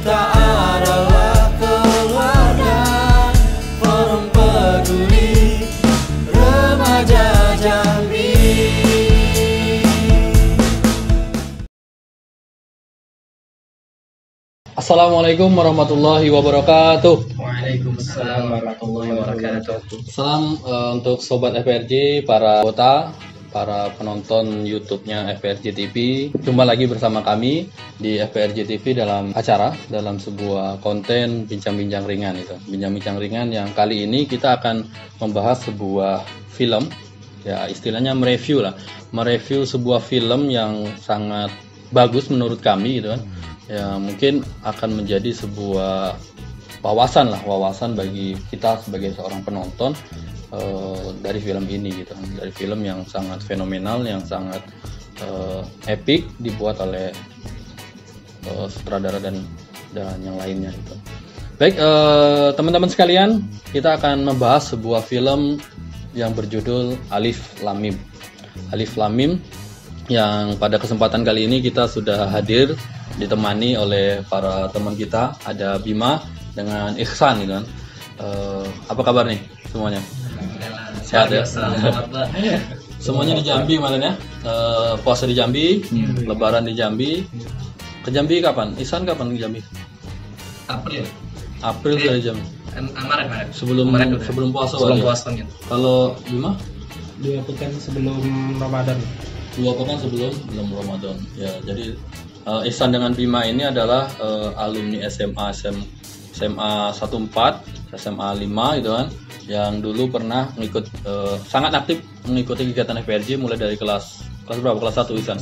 Kita adalah keluarga Forum Peduli Remaja Jambi. Assalamualaikum warahmatullahi wabarakatuh. Waalaikumsalam warahmatullahi wabarakatuh. Salam untuk Sobat FPRJ, para anggota, para penonton YouTube-nya FPRJ TV. Jumpa lagi bersama kami di FPRJ TV dalam sebuah konten bincang-bincang ringan itu. Bincang-bincang ringan yang kali ini kita akan membahas sebuah film, ya istilahnya mereview sebuah film yang sangat bagus menurut kami gitu kan. Ya mungkin akan menjadi sebuah wawasan bagi kita sebagai seorang penonton dari film ini gitu, dari film yang sangat fenomenal, yang sangat epic, dibuat oleh sutradara dan yang lainnya gitu. Baik, teman-teman sekalian, kita akan membahas sebuah film yang berjudul Alif Lam Mim. Alif Lam Mim, yang pada kesempatan kali ini kita sudah hadir ditemani oleh para teman kita, ada Bima dengan Ihsan gitu kan. Apa kabar nih semuanya? Sehat ya? Semuanya di Jambi malam ya. Puasa di Jambi, Lebaran di Jambi. Ke Jambi kapan? Ihsan kapan ke Jambi? April dari Jambi. Maret. Sebelum puasa. Sebelum puasa gitu. Kalau Bima? 2 pekan sebelum Ramadan. 2 pekan sebelum Ramadan. Ya, jadi Ihsan dengan Bima ini adalah alumni SMA 14, SMA 5 gitu kan, yang dulu pernah mengikut sangat aktif mengikuti kegiatan FPRJ mulai dari kelas berapa? Kelas 1 Ihsan.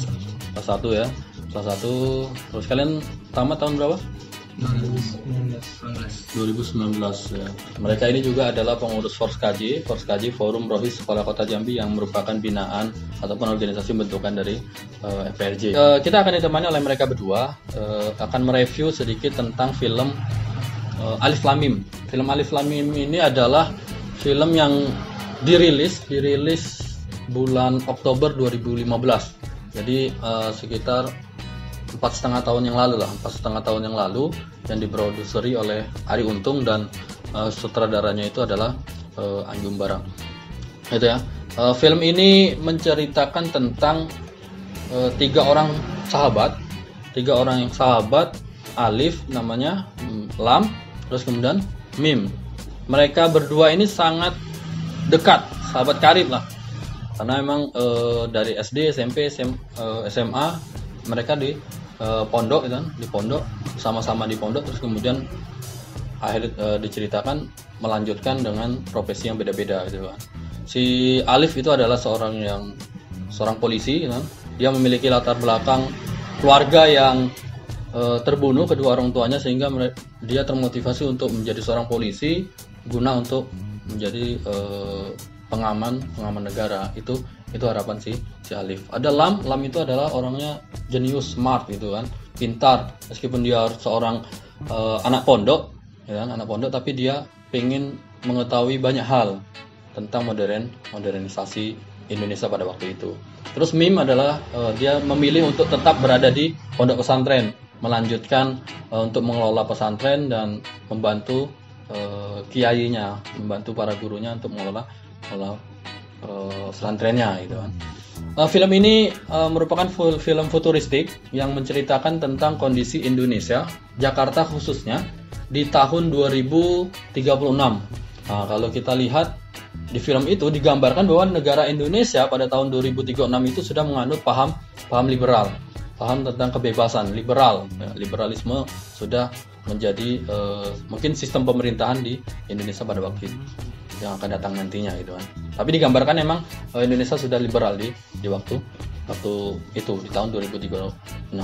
Kelas 1 ya. Kelas 1. Terus kalian tamat tahun berapa? 2019 ya. Mereka ini juga adalah pengurus Forskaji Forum Rohis Sekolah Kota Jambi, yang merupakan binaan ataupun organisasi bentukan dari FPRJ. Kita akan ditemani oleh mereka berdua, akan mereview sedikit tentang film Alif Lam Mim. Film Alif Lam Mim ini adalah film yang dirilis bulan Oktober 2015. Jadi sekitar 4,5 tahun yang lalu, yang diproduseri oleh Ari Untung dan sutradaranya itu adalah Anjum Barang. Itu ya. Film ini menceritakan tentang 3 orang sahabat, Alif namanya, Lam, terus kemudian Mim. Mereka berdua ini sangat dekat, sahabat karib lah. Karena memang dari SD, SMP, SMA mereka di pondok gitu kan, sama-sama di pondok, terus kemudian akhirnya diceritakan melanjutkan dengan profesi yang beda-beda gitu kan. Si Alif itu adalah seorang polisi gitu kan. Dia memiliki latar belakang keluarga yang terbunuh kedua orang tuanya, sehingga dia termotivasi untuk menjadi seorang polisi guna untuk menjadi pengaman negara. Itu harapan si Alif. Ada Lam itu adalah orangnya jenius, smart gitu kan, pintar, meskipun dia seorang anak pondok ya kan, tapi dia pengen mengetahui banyak hal tentang modernisasi Indonesia pada waktu itu. Terus Mim adalah dia memilih untuk tetap berada di pondok pesantren, melanjutkan untuk mengelola pesantren dan membantu kiainya, membantu para gurunya untuk mengelola pesantrennya gitu kan. Film ini merupakan film futuristik yang menceritakan tentang kondisi Indonesia, Jakarta khususnya di tahun 2036. Kalau kita lihat di film itu digambarkan bahwa negara Indonesia pada tahun 2036 itu sudah menganut paham liberal, paham tentang kebebasan, liberal. Ya, liberalisme sudah menjadi mungkin sistem pemerintahan di Indonesia pada waktu itu yang akan datang nantinya gitu kan. Tapi digambarkan memang Indonesia sudah liberal di waktu itu di tahun 2036.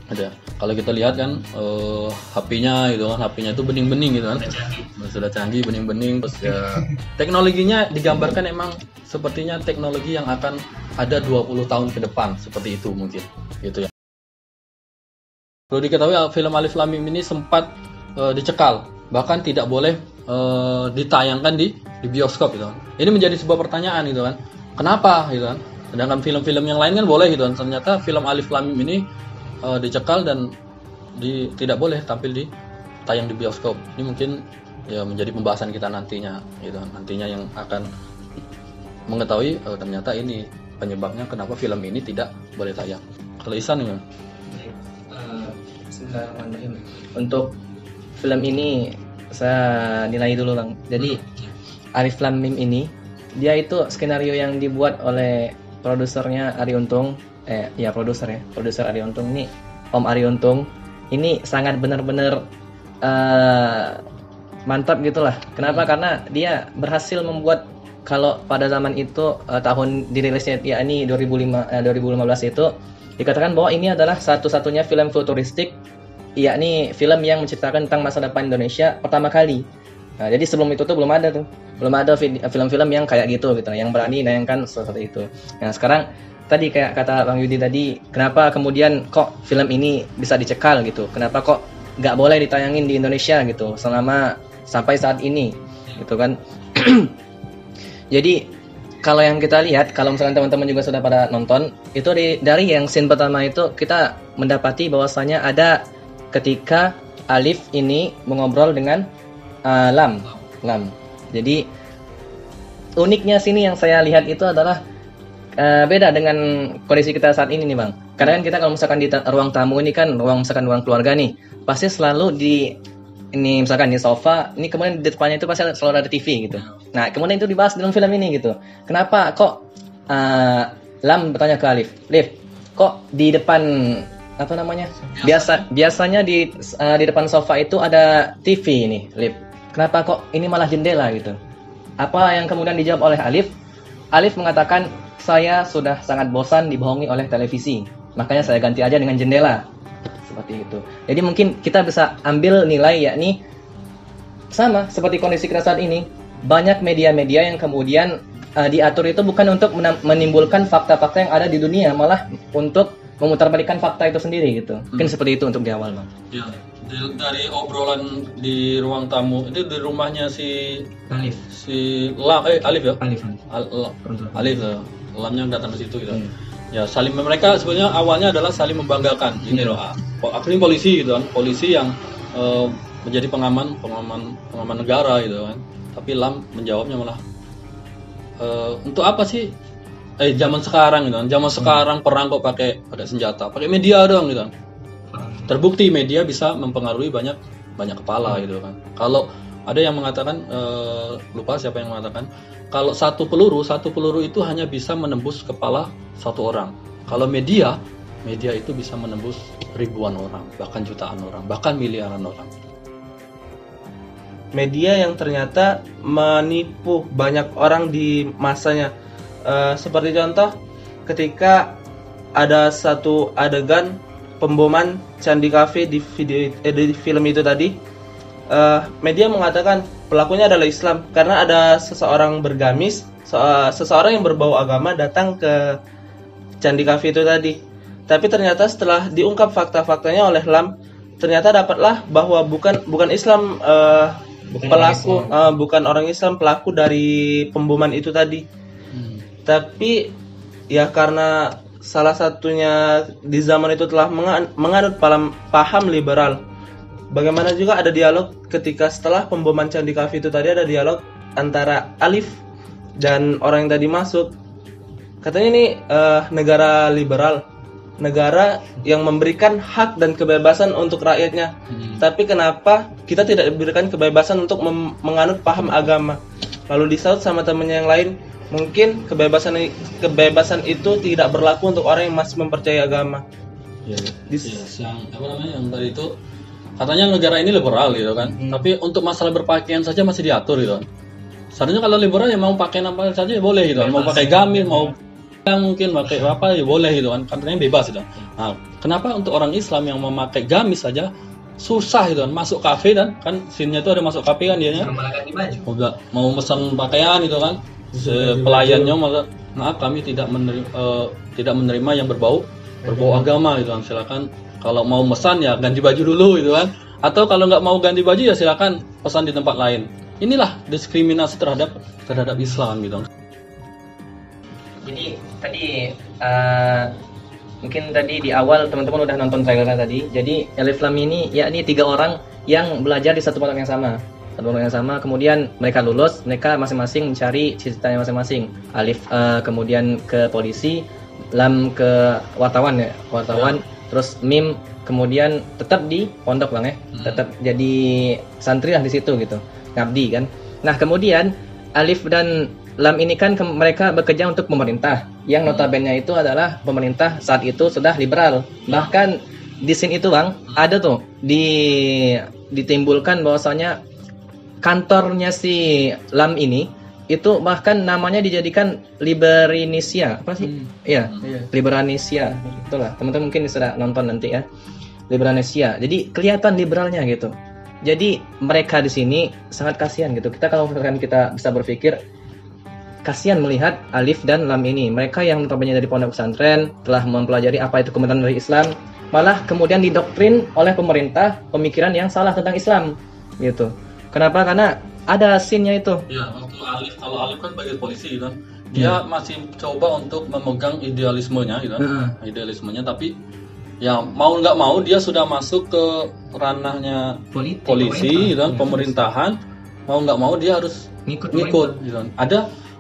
Ada. Kalau kita lihat kan HP-nya gitu kan, HP-nya itu bening-bening gitu kan. Sudah canggih, bening-bening, terus ya teknologinya digambarkan emang sepertinya teknologi yang akan ada 20 tahun ke depan, seperti itu mungkin gitu ya. Perlu diketahui film Alif Lam Mim ini sempat dicekal, bahkan tidak boleh ditayangkan di bioskop gitu kan. Ini menjadi sebuah pertanyaan gitu kan. Kenapa gitu kan? Sedangkan film-film yang lain kan boleh gitu kan. Ternyata film Alif Lam Mim ini dicekal dan tidak boleh tampil di tayang di bioskop. Ini mungkin ya menjadi pembahasan kita nantinya gitu. Nantinya yang akan mengetahui ternyata ini penyebabnya kenapa film ini tidak boleh tayang. Kalau Ihsan ya. Bismillahirrahmanirrahim. Untuk film ini saya nilai dulu Bang. Jadi Alif Lam Mim ini dia itu skenario yang dibuat oleh produsernya Arie Untung. Produser Arie Untung ini Om Arie Untung. Ini sangat benar-benar mantap gitulah. Kenapa? Karena dia berhasil membuat, kalau pada zaman itu tahun dirilisnya yakni 2015 itu dikatakan bahwa ini adalah satu-satunya film futuristik, yakni film yang menceritakan tentang masa depan Indonesia pertama kali. Nah, jadi sebelum itu tuh belum ada film-film yang kayak gitu yang berani nayangkan seperti itu. Nah, sekarang tadi kayak kata Bang Yudi tadi, kenapa kemudian kok film ini bisa dicekal gitu? Kenapa kok nggak boleh ditayangin di Indonesia gitu sampai saat ini gitu kan? Jadi kalau yang kita lihat, kalau misalkan teman-teman juga sudah pada nonton, itu dari yang scene pertama itu kita mendapati bahwasanya ada ketika Alif ini mengobrol dengan Lam. Jadi uniknya sini yang saya lihat itu adalah beda dengan kondisi kita saat ini nih Bang. Karena kan kita kalau misalkan di ruang tamu ini kan ruang keluarga nih, pasti selalu misalkan di sofa, ini kemudian di depannya itu pasti selalu ada TV gitu. Nah, kemudian itu dibahas dalam film ini gitu. Kenapa kok Lam bertanya ke Alif, kok di depan biasanya di depan sofa itu ada TV ini, Lif. Kenapa kok ini malah jendela gitu? Apa yang kemudian dijawab oleh Alif? Alif mengatakan, saya sudah sangat bosan dibohongi oleh televisi, makanya saya ganti aja dengan jendela. Seperti itu. Jadi mungkin kita bisa ambil nilai yakni sama seperti kondisi kita saat ini. Banyak media-media yang kemudian diatur itu bukan untuk menimbulkan fakta-fakta yang ada di dunia, malah untuk memutarbalikkan fakta itu sendiri gitu. Mungkin seperti itu untuk di awal, Bang. Ya, dari obrolan di ruang tamu itu di rumahnya si Alif. Alif ya? Alif. Lamnya datang ke situ gitu. Ya, saling mereka sebenarnya awalnya adalah saling membanggakan. Ini loh, akhirnya polisi gitu kan, polisi yang menjadi pengaman negara gitu kan. Tapi Lam menjawabnya malah untuk apa sih? Zaman sekarang gitu kan. Zaman sekarang perang kok pakai senjata, pakai media doang gitu kan. Terbukti media bisa mempengaruhi banyak kepala gitu kan. Kalau ada yang mengatakan lupa siapa yang mengatakan kalau satu peluru itu hanya bisa menembus kepala satu orang. Kalau media itu bisa menembus ribuan orang, bahkan jutaan orang, bahkan miliaran orang. Media yang ternyata menipu banyak orang di masanya. Seperti contoh ketika ada satu adegan pemboman Candi Cafe di film itu tadi, media mengatakan pelakunya adalah Islam karena ada seseorang bergamis, seseorang yang berbau agama datang ke Candi Cafe itu tadi. Tapi ternyata setelah diungkap fakta-faktanya oleh Lam, ternyata dapatlah bahwa bukan Islam pelaku, bukan orang Islam pelaku dari pemboman itu tadi. Tapi ya karena salah satunya di zaman itu telah menganut paham liberal. Bagaimana juga ada dialog ketika setelah pemboman Candi Cafe itu tadi ada dialog antara Alif dan orang yang tadi masuk. Katanya ini negara liberal, negara yang memberikan hak dan kebebasan untuk rakyatnya. Tapi kenapa kita tidak diberikan kebebasan untuk menganut paham agama? Lalu disaut sama temannya yang lain, mungkin kebebasan itu tidak berlaku untuk orang yang masih mempercayai agama. Yang tadi itu katanya negara ini liberal gitu kan. Tapi untuk masalah berpakaian saja masih diatur gitu kan. Seharusnya kalau liberal ya mau pakai apa saja ya boleh gitu kan. Mau pakai gamis, mau mungkin pakai apa ya boleh gitu kan. Katanya bebas gitu. Nah, kenapa untuk orang Islam yang memakai gamis saja susah gitu kan, masuk kafe dan kan scene-nya itu ada masuk kafe kan dianya. Mau pesan pakaian gitu kan. Pelayannya maaf kami tidak menerima yang berbau agama gitu kan. Silakan kalau mau pesan ya ganti baju dulu gitu kan. Atau kalau nggak mau ganti baju ya silakan pesan di tempat lain. Inilah diskriminasi terhadap Islam gitu. Jadi tadi mungkin tadi di awal teman-teman udah nonton trailernya tadi. Jadi Alif Lam ini yakni 3 orang yang belajar di satu pondok yang sama. Kemudian mereka lulus, mereka masing-masing mencari cita-citanya masing-masing. Alif kemudian ke polisi, Lam ke wartawan ya, terus Mim kemudian tetap di pondok Bang ya. Tetap jadi santri lah di situ gitu. Ngabdi kan. Nah, kemudian Alif dan Lam ini kan mereka bekerja untuk pemerintah yang notabene itu adalah pemerintah saat itu sudah liberal. Bahkan di scene itu Bang ada tuh ditimbulkan bahwasanya kantornya si Lam ini itu bahkan namanya dijadikan Liberanisia. Apa sih? Iya, Liberanisia. Itulah. Teman-teman mungkin sudah nonton nanti ya. Liberanisia. Jadi kelihatan liberalnya gitu. Jadi mereka di sini sangat kasihan gitu. Kita kalau misalkan kita bisa berpikir kasihan melihat Alif dan Lam ini. Mereka yang notabene dari pondok pesantren telah mempelajari apa itu kebenaran dari Islam, malah kemudian didoktrin oleh pemerintah pemikiran yang salah tentang Islam gitu. Kenapa? Karena ada scene-nya itu. Ya, waktu kalau Alif kan sebagai polisi gitu kan. Dia masih coba untuk memegang idealismenya gitu kan. Idealismenya, tapi ya mau nggak mau dia sudah masuk ke ranahnya polisi gitu kan, pemerintahan. Mau nggak mau dia harus ngikut gitu kan.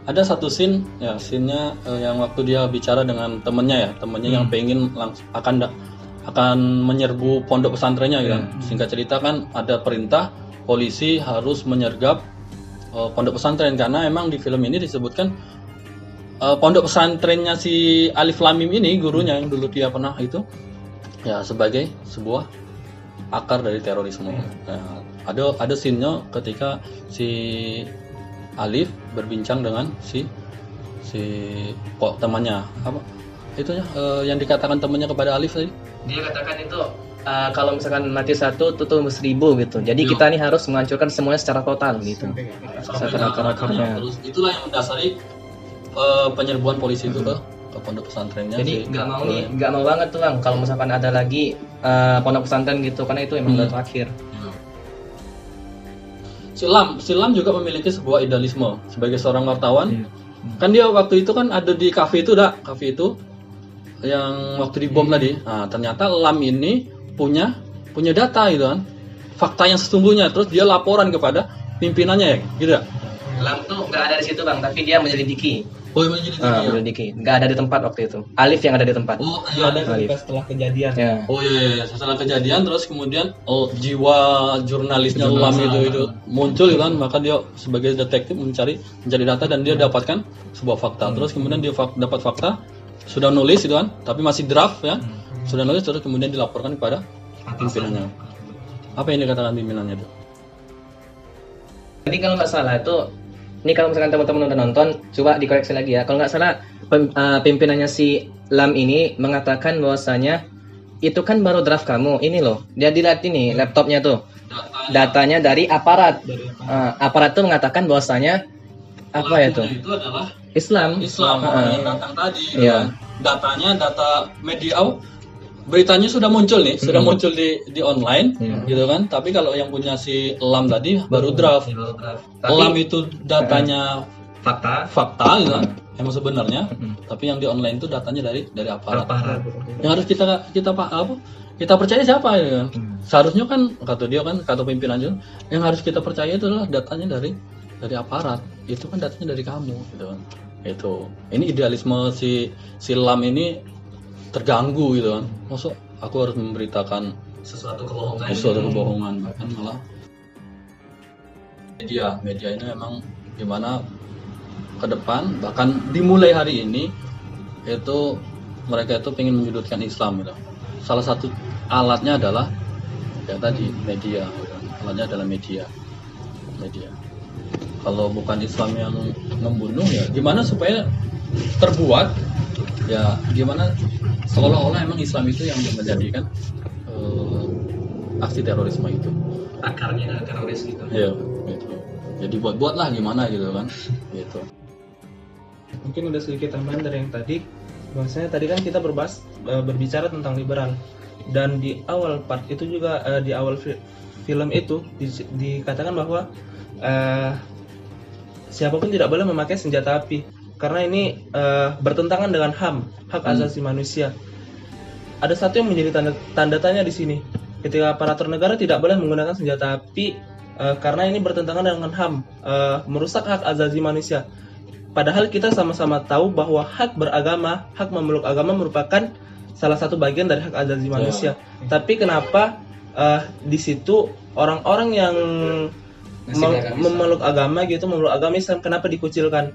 Ada satu scene ya, scene-nya yang waktu dia bicara dengan temennya yang pengen akan menyerbu pondok pesantrennya gitu kan. Singkat cerita kan ada perintah polisi harus menyergap pondok pesantren, karena emang di film ini disebutkan pondok pesantrennya si Alif Lam Mim ini, gurunya yang dulu dia pernah itu ya sebagai sebuah akar dari terorisme. Nah, ada scene-nya ketika si Alif berbincang dengan si temannya, apa itunya yang dikatakan temannya kepada Alif tadi. Dia katakan itu kalau misalkan mati satu tutup 1000 gitu. Jadi kita nih harus menghancurkan semuanya secara total gitu. Secara karakternya. Terus itulah yang mendasari penyerbuan polisi itu ke pondok pesantrennya. Jadi nggak mau banget tuh Bang kalau misalkan ada lagi pondok pesantren gitu, karena itu emang udah terakhir. Si Lam juga memiliki sebuah idealisme sebagai seorang wartawan. Kan dia waktu itu kan ada di kafe itu yang waktu dibom tadi. Nah, ternyata Lam ini punya data gitu kan, fakta yang sesungguhnya. Terus dia laporan kepada pimpinannya ya, gitu ya. Lam tuh nggak ada di situ Bang, tapi dia menyelidiki. Oh, menyelidiki. Nggak ada di tempat waktu itu. Alif yang ada di tempat. Oh, Dia ada ketika setelah kejadian. Ya. Oh iya, setelah kejadian terus kemudian jiwa jurnalisnya Lam itu muncul kan, maka dia sebagai detektif mencari data dan dia dapatkan sebuah fakta. Terus kemudian dia dapat fakta, sudah nulis itu kan, tapi masih draft ya. Sudah nulis terus kemudian dilaporkan kepada pimpinannya. Apa yang dikatakan pimpinannya itu? Jadi kalau nggak salah itu, ini kalau misalkan teman-teman udah nonton, coba dikoreksi lagi ya. Kalau nggak salah, pimpinannya si Lam ini mengatakan bahwasanya itu kan baru draft kamu. Ini loh, dia dilihat ini laptopnya tuh, datanya dari aparat. Aparat tuh mengatakan bahwasanya apa ya tuh? Itu adalah Islam yang datang tadi. Iya. Datanya data media, beritanya sudah muncul nih, sudah muncul di online, gitu kan. Tapi kalau yang punya si Lam tadi baru draft. Lam itu datanya fakta gitu kan, emang sebenarnya. Tapi yang di online itu datanya dari aparat. Yang harus kita percaya siapa ya kan? Seharusnya kan kata pimpinan juga, yang harus kita percaya itu adalah datanya dari aparat. Itu kan datanya dari kamu, gitu kan. Itu. Ini idealisme si Lam ini terganggu gitu kan. Maksud aku harus memberitakan sesuatu kebohongan, bahkan malah media ini memang gimana ke depan, bahkan dimulai hari ini itu mereka itu pengen menyudutkan Islam gitu. Salah satu alatnya adalah ya tadi media gitu. Alatnya adalah media. Kalau bukan Islam yang membunuh, ya gimana supaya terbuat ya, gimana seolah-olah emang Islam itu yang menjadikan aksi terorisme itu akarnya teroris gitu. Iya, gitu. Jadi buat-buatlah gimana gitu kan, gitu. Mungkin udah sedikit tambahan dari yang tadi, bahwasanya tadi kan kita berbicara tentang liberal, dan di awal part itu juga di awal film itu dikatakan bahwa siapapun tidak boleh memakai senjata api karena ini bertentangan dengan hak asasi manusia. ada satu yang menjadi tanda tanya di sini. Ketika aparatur negara tidak boleh menggunakan senjata api karena ini bertentangan dengan HAM, merusak hak asasi manusia. Padahal kita sama-sama tahu bahwa hak beragama, hak memeluk agama merupakan salah satu bagian dari hak asasi manusia. Tapi kenapa di situ orang-orang yang memeluk agama gitu, memeluk agama Islam, kenapa dikucilkan?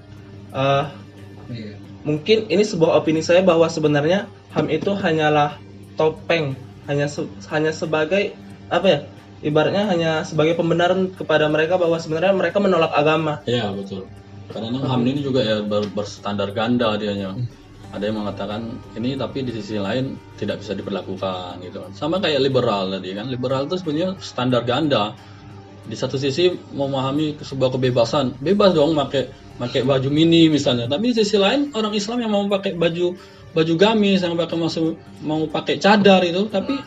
Mungkin ini sebuah opini saya bahwa sebenarnya HAM itu hanyalah topeng, hanya sebagai apa ya? Ibaratnya hanya sebagai pembenaran kepada mereka bahwa sebenarnya mereka menolak agama. Iya, betul. Karena HAM ini juga ya berstandar ganda dianya. Ada yang mengatakan ini tapi di sisi lain tidak bisa diberlakukan gitu. Sama kayak liberal tadi kan. Liberal itu sebenarnya standar ganda. Di satu sisi memahami sebuah kebebasan, bebas dong pakai baju mini misalnya. Tapi di sisi lain orang Islam yang mau pakai baju gamis, yang mau pakai cadar itu, tapi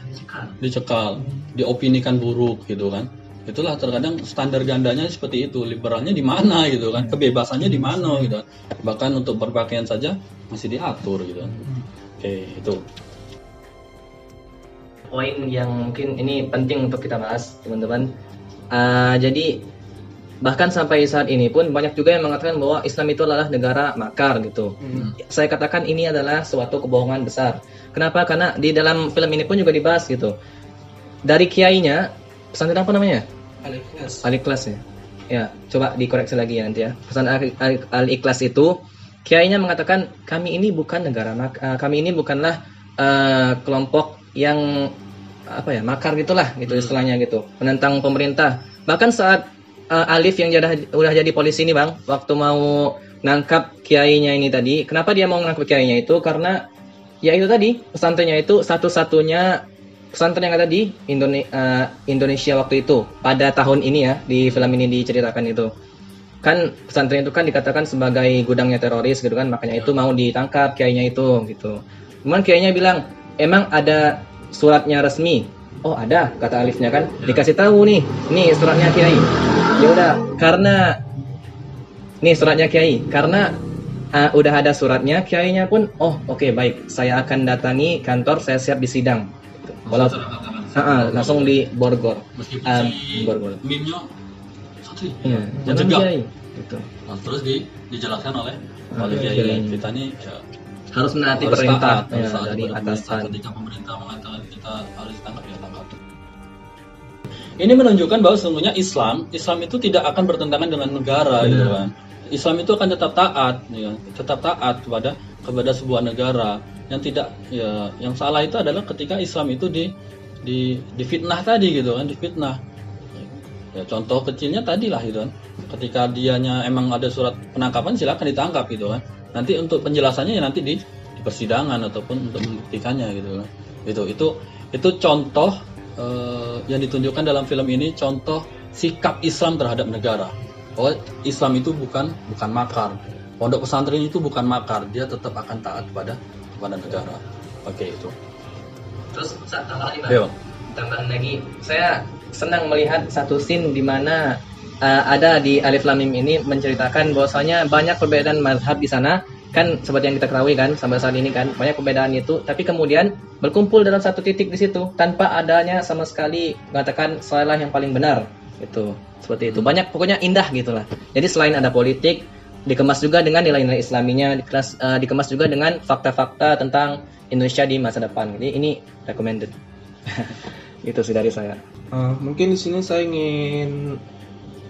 dicekal, diopinikan buruk gitu kan. Itulah terkadang standar gandanya seperti itu. Liberalnya di mana gitu kan, kebebasannya di mana gitu kan. Bahkan untuk berpakaian saja masih diatur gitu kan. Oke, itu poin yang mungkin ini penting untuk kita bahas, teman-teman. Jadi bahkan sampai saat ini pun banyak juga yang mengatakan bahwa Islam itu adalah negara makar gitu. Saya katakan ini adalah suatu kebohongan besar. Kenapa? Karena di dalam film ini pun juga dibahas gitu. Dari kiainya, pesantren apa namanya? Al-Ikhlas ya. Ya, coba dikoreksi lagi ya nanti ya. Pesantren Al-Ikhlas itu kiainya mengatakan kami ini bukan negara kami ini bukanlah kelompok yang apa ya, makar gitulah gitu istilahnya gitu, menentang pemerintah. Bahkan saat Alif yang udah jadi polisi ini Bang, waktu mau nangkap kiainya ini tadi, kenapa dia mau nangkap kiainya itu? Karena ya itu tadi, pesantrennya itu satu-satunya pesantren yang ada di Indonesia waktu itu pada tahun ini ya, di film ini diceritakan itu. Kan pesantren itu kan dikatakan sebagai gudangnya teroris gitu kan, makanya itu mau ditangkap kiainya itu gitu. Cuman kiainya bilang, "Emang ada suratnya resmi?" "Oh ada," kata Alifnya kan. Dikasih tahu nih suratnya kiai. Ya udah, karena nih suratnya kiai, karena udah ada suratnya, kiainya pun oke, baik, saya akan datangi kantor, saya siap disidang. Gitu. Langsung di Borgor. Borgor. meme-nya satu Iya, dan jangan cegah. kiai. Gitu. Nah, terus dijelaskan oleh Kiai. kiai kita nih ya, Harus menaati harus perintah taat, harus taat dari kepada pemerintah. atasan. Ketika pemerintah mengatakan kita harus tangkap ya tangkap. Ini menunjukkan bahwa sesungguhnya Islam itu tidak akan bertentangan dengan negara gitu kan. Islam itu akan tetap taat ya, tetap taat kepada sebuah negara. Yang tidak ya, yang salah itu adalah ketika Islam itu difitnah tadi gitu kan, difitnah. Ya contoh kecilnya tadi lah gitu kan. Ketika dianya emang ada surat penangkapan, silakan ditangkap gitu kan. Nanti untuk penjelasannya ya nanti di persidangan ataupun untuk membuktikannya gitu kan. Itu contoh yang ditunjukkan dalam film ini, contoh sikap Islam terhadap negara. Bahwa Islam itu bukan makar. Pondok pesantren itu bukan makar, dia tetap akan taat kepada negara. Oke, itu. Terus tambahan lagi, Yo. Tambahan lagi, saya senang melihat satu scene di mana ada di Alif Lam Mim ini menceritakan bahwasanya banyak perbedaan mazhab di sana. Kan seperti yang kita ketahui kan sampai saat ini kan banyak perbedaan itu, tapi kemudian berkumpul dalam satu titik di situ tanpa adanya sama sekali mengatakan salah yang paling benar gitu. Seperti itu. Banyak, pokoknya indah gitulah. Jadi selain ada politik, dikemas juga dengan nilai-nilai Islaminya, dikemas juga dengan fakta-fakta tentang Indonesia di masa depan. Jadi ini recommended. Itu sih dari saya. Mungkin di sini saya ingin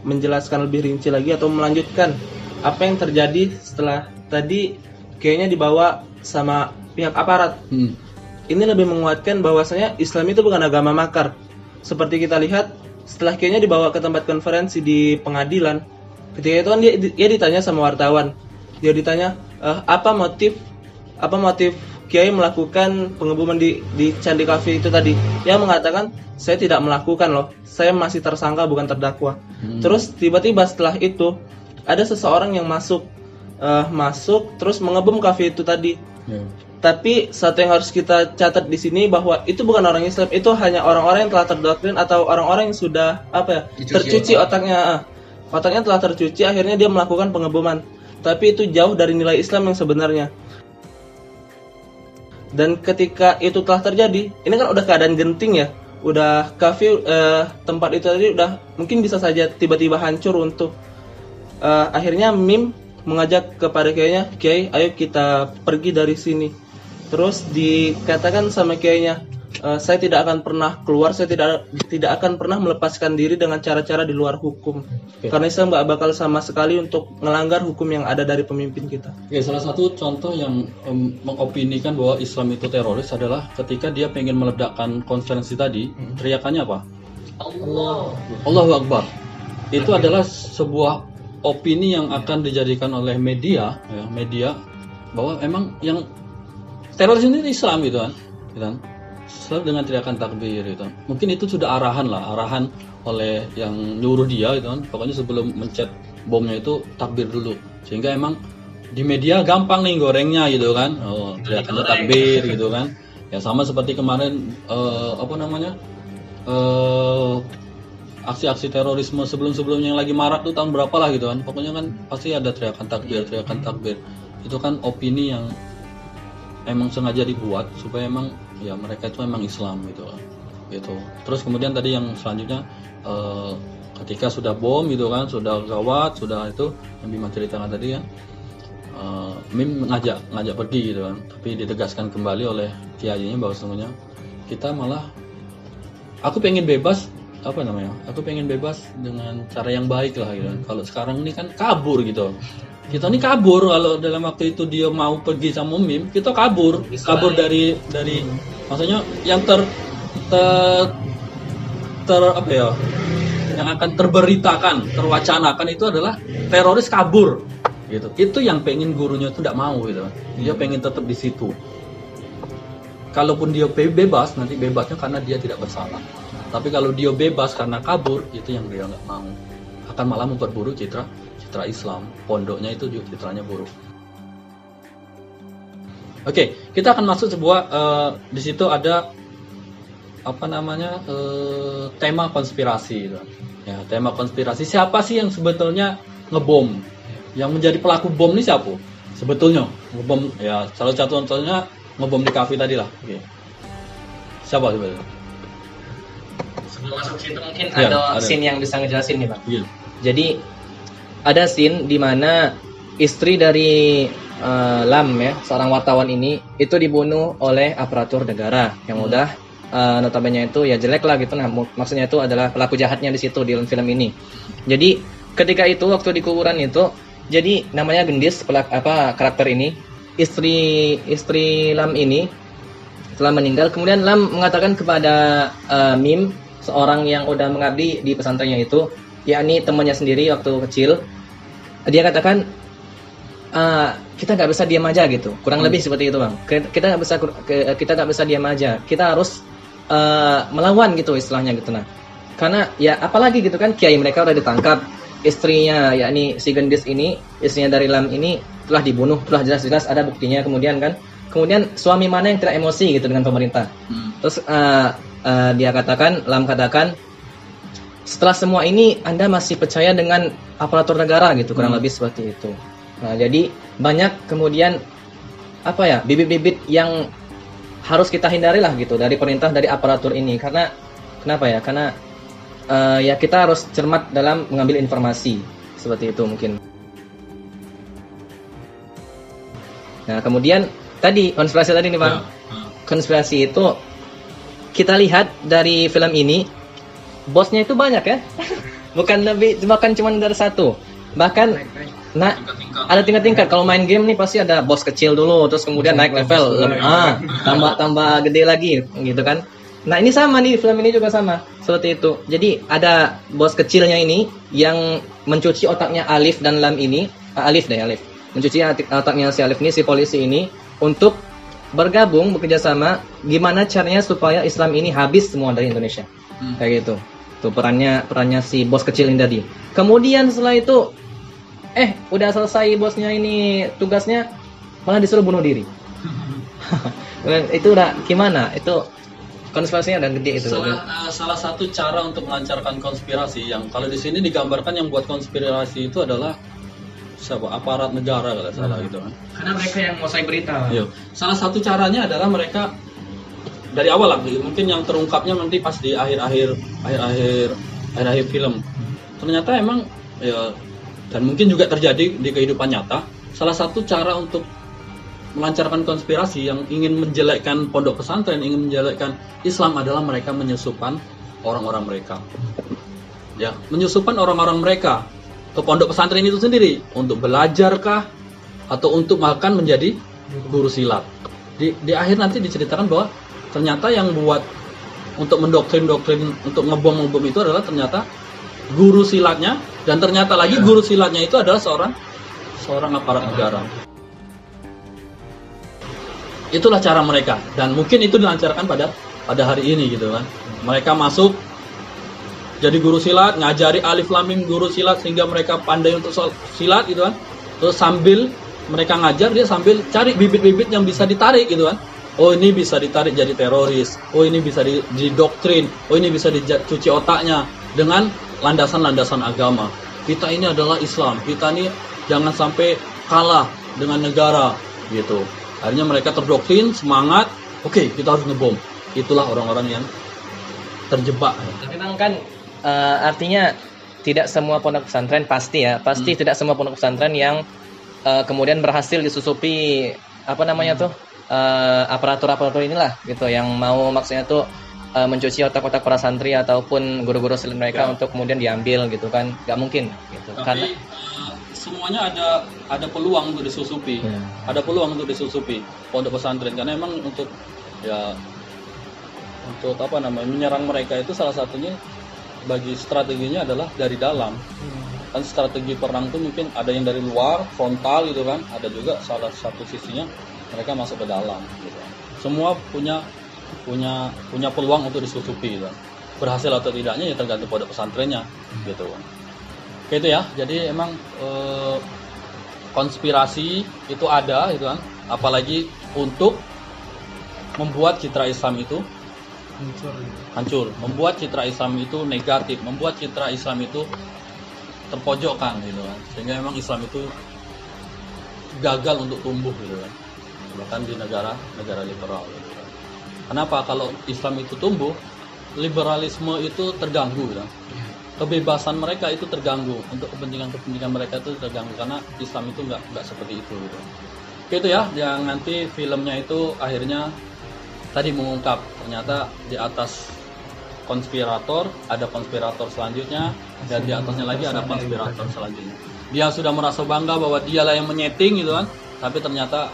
menjelaskan lebih rinci lagi atau melanjutkan apa yang terjadi setelah tadi kayaknya dibawa sama pihak aparat. Ini lebih menguatkan bahwasanya Islam itu bukan agama makar. Seperti kita lihat setelah kayaknya dibawa ke tempat konferensi di pengadilan, ketika itu kan dia ditanya sama wartawan. Dia ditanya apa motif Kiai melakukan pengeboman di Candi Cafe itu tadi. Dia mengatakan, "Saya tidak melakukan loh, saya masih tersangka bukan terdakwa." Terus tiba-tiba setelah itu ada seseorang yang masuk terus mengebom kafe itu tadi. Tapi satu yang harus kita catat di sini bahwa itu bukan orang Islam, itu hanya orang-orang yang telah terdoktrin atau orang-orang yang sudah tercuci otaknya. Otaknya telah tercuci, akhirnya dia melakukan pengeboman. Tapi itu jauh dari nilai Islam yang sebenarnya. Dan ketika itu telah terjadi, ini kan udah keadaan genting ya, udah curfew, tempat itu tadi udah mungkin bisa saja tiba-tiba hancur untuk akhirnya Mim mengajak kepada kiainya, Kiai, ayo kita pergi dari sini. Terus dikatakan sama kiainya, saya tidak akan pernah keluar, saya tidak akan pernah melepaskan diri dengan cara-cara di luar hukum. Karena Islam nggak bakal sama sekali untuk melanggar hukum yang ada dari pemimpin kita. Oke, salah satu contoh yang mengopinikan bahwa Islam itu teroris adalah ketika dia pengen meledakkan konferensi tadi, teriakannya apa? Allahu Akbar. Itu adalah sebuah opini yang akan dijadikan oleh media, ya, media bahwa emang yang teroris ini Islam gitu kan. Selalu dengan teriakan takbir gitu. Mungkin itu sudah arahan oleh yang nyuruh dia gitu kan. Pokoknya sebelum mencet bomnya itu takbir dulu. Sehingga emang di media gampang nih gorengnya gitu kan. Oh, teriakannya takbir gitu kan. Ya sama seperti kemarin aksi-aksi terorisme sebelum-sebelumnya yang lagi marak tuh tahun berapa lah gitu kan. Pokoknya kan pasti ada teriakan takbir. Itu kan opini yang emang sengaja dibuat supaya emang ya mereka itu emang Islam gitu kan. Gitu. Terus kemudian tadi yang selanjutnya ketika sudah bom gitu kan, sudah gawat, sudah itu yang Bima ceritakan tadi kan. Mim ngajak pergi gitu kan. Tapi ditegaskan kembali oleh kiainya bahwa sesungguhnya kita malah aku pengen bebas dengan cara yang baik lah gitu. Kalau sekarang ini kan kabur gitu. Kita ini kabur kalau dalam waktu itu dia mau pergi sama Mim, kita kabur dari maksudnya yang yang akan terberitakan, terwacanakan itu adalah teroris kabur gitu. Itu yang pengen gurunya itu tidak mau gitu. Dia pengen tetap di situ. Kalaupun dia bebas, nanti bebasnya karena dia tidak bersalah. Tapi kalau dia bebas karena kabur, itu yang dia nggak mau. Akan malah memperburuk citra Islam. Pondoknya itu juga citranya buruk. Oke, kita akan masuk sebuah di situ ada tema konspirasi. Gitu. Ya, tema konspirasi. Siapa sih yang sebetulnya ngebom? Yang menjadi pelaku bom ini siapa? Sebetulnya ngebom ya salah satu contohnya ngebom di kafe tadi lah. Oke. Siapa sebetulnya? Sebelum masuk situ mungkin Ya, ada ada. scene yang bisa ngejelasin nih Bang. Iya. Jadi ada scene di mana istri dari Lam ya, seorang wartawan ini itu dibunuh oleh aparatur negara yang udah notabene itu ya jelek lah gitu. Nah, maksudnya itu adalah pelaku jahatnya di situ di film ini. Jadi ketika itu waktu di kuburan itu, jadi namanya Gendis karakter ini, istri Lam ini telah meninggal. Kemudian Lam mengatakan kepada Mim, seorang yang udah mengabdi di pesantrennya itu, yakni temannya sendiri waktu kecil, dia katakan kita nggak bisa diam aja gitu, kurang lebih seperti itu Bang. Kita nggak bisa diam aja, kita harus melawan gitu istilahnya gitu. Nah, karena ya apalagi gitu kan, kiai mereka udah ditangkap, istrinya yakni si Gendis ini, istrinya dari Lam ini telah dibunuh, telah jelas-jelas ada buktinya. Kemudian suami mana yang tidak emosi gitu dengan pemerintah. Terus Lam katakan, setelah semua ini Anda masih percaya dengan aparatur negara gitu, kurang lebih seperti itu. Nah, jadi banyak kemudian bibit-bibit yang harus kita hindari lah gitu dari pemerintah, dari aparatur ini. Karena kenapa ya? Karena ya kita harus cermat dalam mengambil informasi seperti itu mungkin. Nah, kemudian tadi konspirasi tadi nih Bang. Konspirasi itu kita lihat dari film ini, bosnya itu banyak ya. Bahkan cuma dari satu. Bahkan ada tingkat-tingkat. Kalau main game nih pasti ada bos kecil dulu, terus kemudian naik level, tambah gede lagi gitu kan. Nah, ini sama nih, film ini juga sama seperti itu. Jadi ada bos kecilnya ini yang mencuci otaknya Alif dan Lam ini, Alif. Mencuci otaknya si Alif ini, si polisi ini, untuk bekerja sama gimana caranya supaya Islam ini habis semua dari Indonesia. Kayak gitu. Tuh perannya si bos kecil ini tadi. Kemudian setelah itu udah selesai bosnya ini tugasnya, malah disuruh bunuh diri. Itu udah gimana? Itu konspirasinya udah gede itu. Salah satu cara untuk melancarkan konspirasi yang kalau di sini digambarkan yang buat konspirasi itu adalah siapa aparat negara kalau nggak salah gitu kan. Karena mereka yang menguasai berita. Iya. Salah satu caranya adalah mereka dari awal lah, mungkin yang terungkapnya nanti pas di akhir-akhir film. Ternyata emang ya, dan mungkin juga terjadi di kehidupan nyata. Salah satu cara untuk melancarkan konspirasi yang ingin menjelekkan pondok pesantren, ingin menjelekkan Islam adalah mereka menyusupkan orang-orang mereka. Ya, menyusupkan orang-orang mereka ke pondok pesantren itu sendiri untuk belajarkah atau untuk bahkan menjadi guru silat. Di akhir nanti diceritakan bahwa ternyata yang buat untuk mendoktrin untuk ngebom itu adalah ternyata guru silatnya, dan ternyata lagi guru silatnya itu adalah seorang aparat negara. Itulah cara mereka, dan mungkin itu dilancarkan pada hari ini gitu kan. Mereka masuk jadi guru silat, ngajari alif lam mim guru silat sehingga mereka pandai untuk silat gitu kan. Terus sambil mereka ngajar, dia sambil cari bibit-bibit yang bisa ditarik gitu kan. Oh, ini bisa ditarik jadi teroris. Oh, ini bisa didoktrin. Oh, ini bisa dicuci otaknya dengan landasan-landasan agama. Kita ini adalah Islam. Kita ini jangan sampai kalah dengan negara gitu. Akhirnya mereka terdoktrin, semangat, oke, kita harus ngebom. Itulah orang-orang yang terjebak. Tapi memang kan artinya tidak semua pondok pesantren pasti tidak semua pondok pesantren yang kemudian berhasil disusupi aparatur inilah gitu, yang mau maksudnya tuh mencuci otak-otak para santri ataupun guru-guru silat mereka untuk kemudian diambil gitu kan, nggak mungkin gitu. Tapi, karena semuanya ada peluang untuk disusupi, ada peluang untuk disusupi pondok pesantren, karena emang untuk menyerang mereka itu salah satunya bagi strateginya adalah dari dalam. Kan strategi perang itu mungkin ada yang dari luar frontal gitu kan, ada juga salah satu sisinya mereka masuk ke dalam gitu. Semua punya peluang untuk disusupi gitu. Berhasil atau tidaknya ya tergantung pondok pesantrennya gitu kan. Oke, itu ya. Jadi emang konspirasi itu ada gitu kan, apalagi untuk membuat citra Islam itu hancur, membuat citra Islam itu negatif, membuat citra Islam itu terpojokkan gitu kan, sehingga memang Islam itu gagal untuk tumbuh gitu kan, bahkan di negara liberal gitu kan. Kenapa? Kalau Islam itu tumbuh, liberalisme itu terganggu gitu kan. Kebebasan mereka itu terganggu, untuk kepentingan mereka itu terganggu karena Islam itu nggak seperti itu gitu. Oke, itu ya yang nanti filmnya itu akhirnya tadi mengungkap ternyata di atas konspirator ada konspirator selanjutnya, dan di atasnya lagi ada konspirator selanjutnya. Dia sudah merasa bangga bahwa dialah yang menyeting gitu kan, tapi ternyata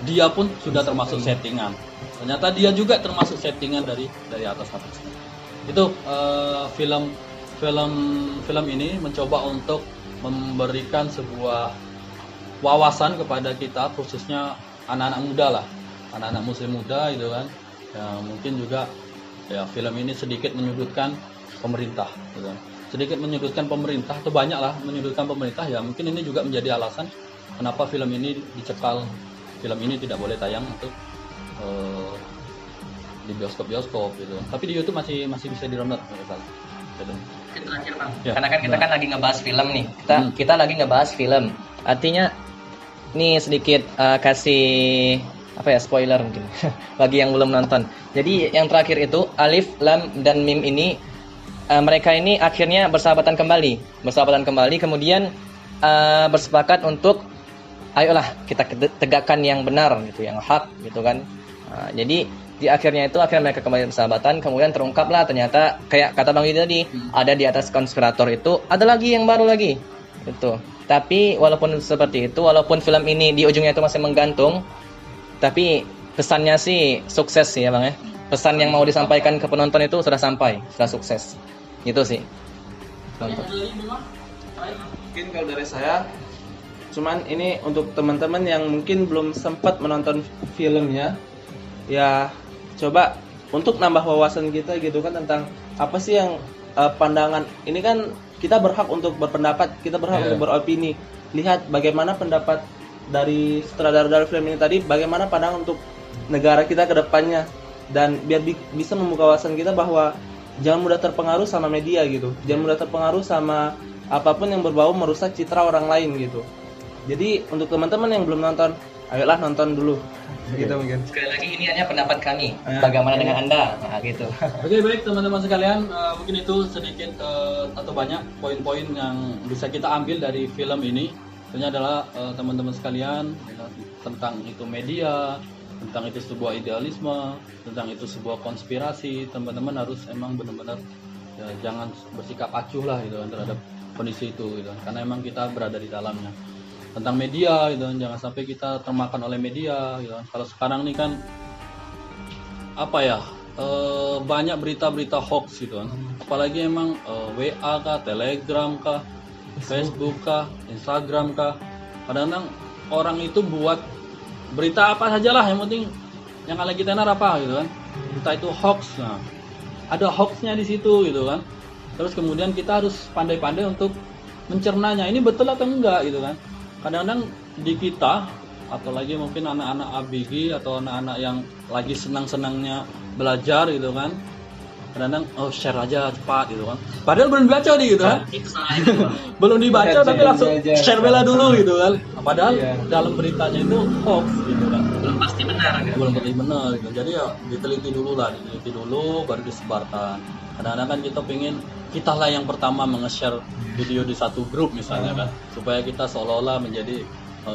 dia pun sudah termasuk settingan. Ternyata dia juga termasuk settingan dari atasnya. Itu film ini mencoba untuk memberikan sebuah wawasan kepada kita, khususnya anak-anak muda lah, anak-anak muslim muda gitu kan. Ya, mungkin juga ya film ini sedikit menyudutkan pemerintah gitu kan. Sedikit menyudutkan pemerintah atau banyak lah menyudutkan pemerintah, ya mungkin ini juga menjadi alasan kenapa film ini dicekal. Film ini tidak boleh tayang untuk di bioskop gitu. Tapi di YouTube masih bisa di-download gitu. Terakhir Bang, Ya, karena kan kita kan lagi ngebahas film nih, kita lagi ngebahas film, artinya nih sedikit kasih spoiler mungkin bagi yang belum nonton. Jadi yang terakhir itu Alif, Lam, dan Mim ini mereka ini akhirnya bersahabatan kembali, kemudian bersepakat untuk ayolah kita tegakkan yang benar gitu, yang hak gitu kan. Jadi di akhirnya mereka kembali bersahabatan, kemudian terungkaplah ternyata kayak kata Bang Yudi tadi, ada di atas konspirator itu ada lagi yang baru lagi gitu. Tapi walaupun seperti itu, walaupun film ini di ujungnya itu masih menggantung, tapi pesannya sih sukses sih ya Bang ya. Pesan yang mau disampaikan ke penonton itu sudah sampai, sudah sukses. Gitu sih. Mungkin kalau dari saya, cuman ini untuk teman-teman yang mungkin belum sempat menonton filmnya, ya coba untuk nambah wawasan kita gitu kan, tentang apa sih yang pandangan ini kan, kita berhak untuk berpendapat, kita berhak untuk beropini. Lihat bagaimana pendapat dari sutradara dari film ini tadi, bagaimana pandangan untuk negara kita ke depannya, dan biar bisa membuka wawasan kita bahwa jangan mudah terpengaruh sama media gitu, jangan mudah terpengaruh sama apapun yang berbau merusak citra orang lain gitu. Jadi untuk teman-teman yang belum nonton, ayolah nonton dulu. Gitu mungkin. Sekali lagi ini hanya pendapat kami. Bagaimana dengan Anda? Nah, gitu. Oke, baik teman-teman sekalian, mungkin itu sedikit atau banyak poin-poin yang bisa kita ambil dari film ini. Tentunya adalah teman-teman sekalian tentang itu media, tentang itu sebuah idealisme, tentang itu sebuah konspirasi. Teman-teman harus emang benar-benar ya, jangan bersikap acuh lah gitu kan, terhadap kondisi itu gitu. Karena emang kita berada di dalamnya. Tentang media gitu, jangan sampai kita termakan oleh media gitu. Kalau sekarang nih kan apa ya, banyak berita-berita hoax gitu kan. Apalagi emang WA kah, Telegram kah, Facebook kah, Instagram kah. Kadang-kadang orang itu buat berita apa sajalah, yang penting yang lagi tenar apa gitu kan. Entah itu hoax, nah ada hoaxnya di situ gitu kan. Terus kemudian kita harus pandai-pandai untuk mencernanya, ini betul atau enggak gitu kan. Kadang-kadang di kita, apalagi mungkin anak-anak ABG atau anak-anak yang lagi senang-senangnya belajar gitu kan, kadang-kadang share aja cepat gitu kan, padahal belum dibaca nih gitu kan. Itu salah itu, Bang. Belum dibaca tapi langsung share bela dulu gitu kan, padahal Iya. dalam beritanya itu hoax gitu kan, Belum pasti benar kan. belum pasti benar gitu. Jadi ya diteliti dulu baru disebarkan. Kadang-kadang kan kita pengen kita lah yang pertama nge-share video di satu grup misalnya kan, supaya kita seolah-olah menjadi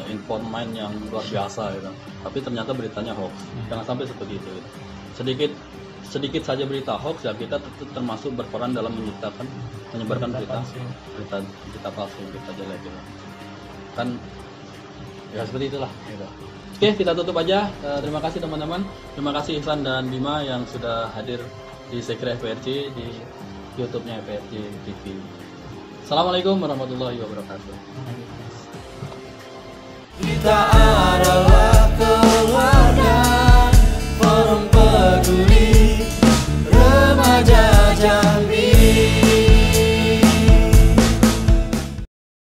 informan yang luar biasa gitu. Tapi ternyata beritanya hoax. Jangan sampai seperti itu gitu. Sedikit saja berita hoax ya kita termasuk berperan dalam menyebarkan berita palsu, berita jelek gitu. Kan ya seperti itulah gitu. Oke, kita tutup aja. Terima kasih teman-teman. Terima kasih Ihsan dan Bima yang sudah hadir di Sekre FPRC, di YouTube-nya FPRC TV. Assalamualaikum warahmatullahi wabarakatuh. Kita adalah